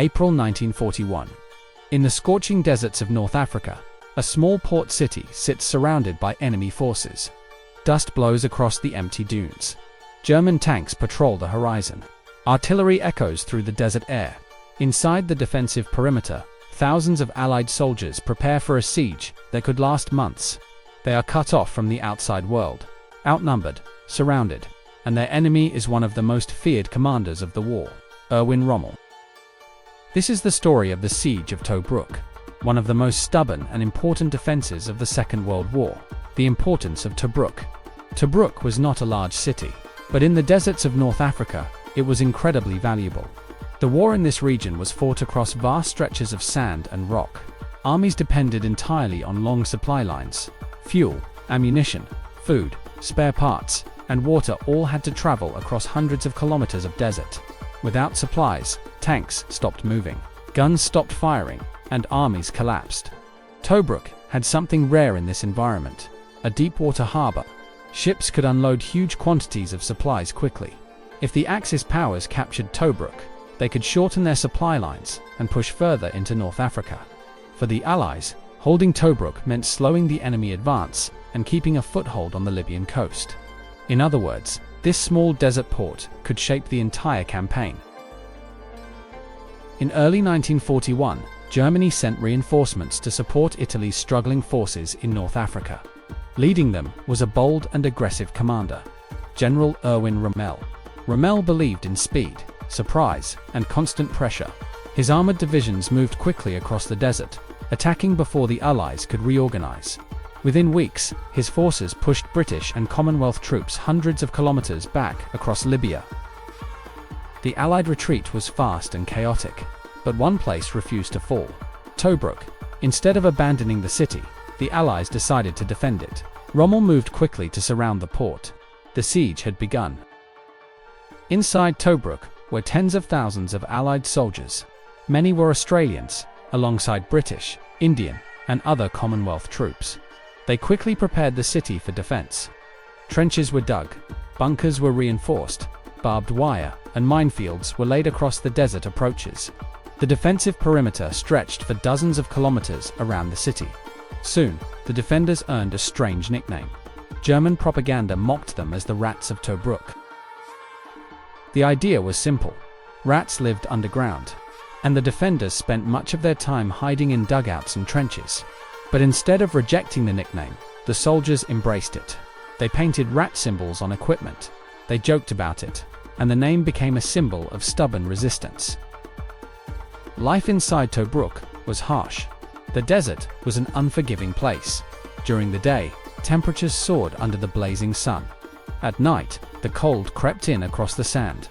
April 1941. In the scorching deserts of North Africa, a small port city sits surrounded by enemy forces. Dust blows across the empty dunes. German tanks patrol the horizon. Artillery echoes through the desert air. Inside the defensive perimeter, thousands of Allied soldiers prepare for a siege that could last months. They are cut off from the outside world, outnumbered, surrounded, and their enemy is one of the most feared commanders of the war, Erwin Rommel. This is the story of the Siege of Tobruk, one of the most stubborn and important defenses of the Second World War. The importance of Tobruk. Tobruk was not a large city, but in the deserts of North Africa, it was incredibly valuable. The war in this region was fought across vast stretches of sand and rock. Armies depended entirely on long supply lines. Fuel, ammunition, food, spare parts, and water all had to travel across hundreds of kilometers of desert. Without supplies, tanks stopped moving, guns stopped firing, and armies collapsed. Tobruk had something rare in this environment: a deep-water harbor. Ships could unload huge quantities of supplies quickly. If the Axis powers captured Tobruk, they could shorten their supply lines and push further into North Africa. For the Allies, holding Tobruk meant slowing the enemy advance and keeping a foothold on the Libyan coast. In other words, this small desert port could shape the entire campaign. In early 1941, Germany sent reinforcements to support Italy's struggling forces in North Africa. Leading them was a bold and aggressive commander, General Erwin Rommel. Rommel believed in speed, surprise, and constant pressure. His armored divisions moved quickly across the desert, attacking before the Allies could reorganize. Within weeks, his forces pushed British and Commonwealth troops hundreds of kilometers back across Libya. The Allied retreat was fast and chaotic, but one place refused to fall: Tobruk. Instead of abandoning the city, the Allies decided to defend it. Rommel moved quickly to surround the port. The siege had begun. Inside Tobruk were tens of thousands of Allied soldiers. Many were Australians, alongside British, Indian, and other Commonwealth troops. They quickly prepared the city for defense. Trenches were dug, bunkers were reinforced, barbed wire and minefields were laid across the desert approaches. The defensive perimeter stretched for dozens of kilometers around the city. Soon, the defenders earned a strange nickname. German propaganda mocked them as the Rats of Tobruk. The idea was simple: rats lived underground, and the defenders spent much of their time hiding in dugouts and trenches. But instead of rejecting the nickname, the soldiers embraced it. They painted rat symbols on equipment. They joked about it, and the name became a symbol of stubborn resistance. Life inside Tobruk was harsh. The desert was an unforgiving place. During the day, temperatures soared under the blazing sun. At night, the cold crept in across the sand.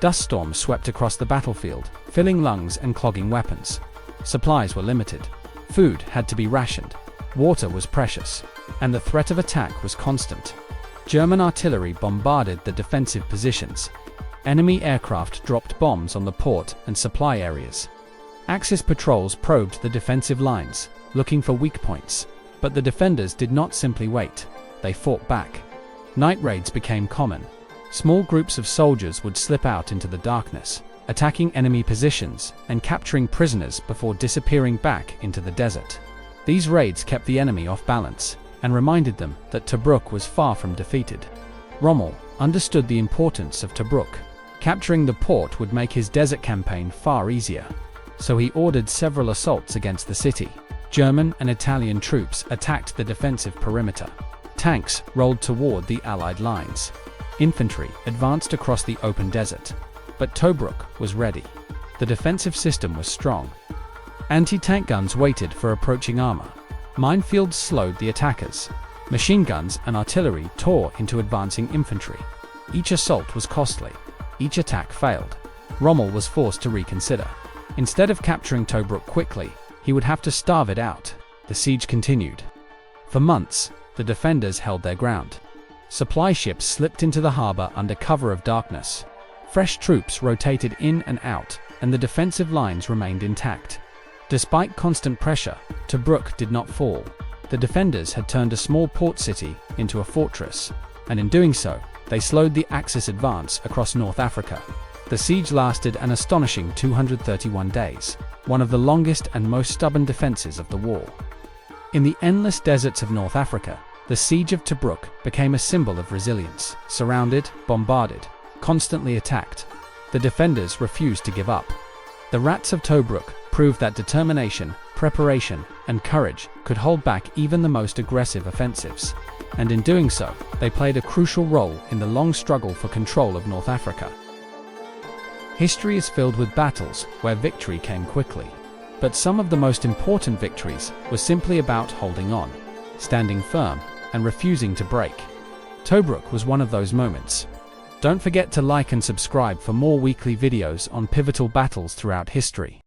Dust storms swept across the battlefield, filling lungs and clogging weapons. Supplies were limited. Food had to be rationed. Water was precious, and the threat of attack was constant. German artillery bombarded the defensive positions. Enemy aircraft dropped bombs on the port and supply areas. Axis patrols probed the defensive lines, looking for weak points. But the defenders did not simply wait. They fought back. Night raids became common. Small groups of soldiers would slip out into the darkness, attacking enemy positions and capturing prisoners before disappearing back into the desert. These raids kept the enemy off balance and reminded them that Tobruk was far from defeated. Rommel understood the importance of Tobruk. Capturing the port would make his desert campaign far easier. So he ordered several assaults against the city. German and Italian troops attacked the defensive perimeter. Tanks rolled toward the Allied lines. Infantry advanced across the open desert. But Tobruk was ready. The defensive system was strong. Anti-tank guns waited for approaching armor. Minefields slowed the attackers. Machine guns and artillery tore into advancing infantry. Each assault was costly. Each attack failed. Rommel was forced to reconsider. Instead of capturing Tobruk quickly, he would have to starve it out. The siege continued. For months, the defenders held their ground. Supply ships slipped into the harbor under cover of darkness. Fresh troops rotated in and out, and the defensive lines remained intact. Despite constant pressure, Tobruk did not fall. The defenders had turned a small port city into a fortress, and in doing so, they slowed the Axis advance across North Africa. The siege lasted an astonishing 231 days, one of the longest and most stubborn defenses of the war. In the endless deserts of North Africa, the Siege of Tobruk became a symbol of resilience. Surrounded, bombarded, constantly attacked, the defenders refused to give up. The Rats of Tobruk proved that determination, preparation, and courage could hold back even the most aggressive offensives, and in doing so, they played a crucial role in the long struggle for control of North Africa. History is filled with battles where victory came quickly, but some of the most important victories were simply about holding on, standing firm, and refusing to break. Tobruk was one of those moments. Don't forget to like and subscribe for more weekly videos on pivotal battles throughout history.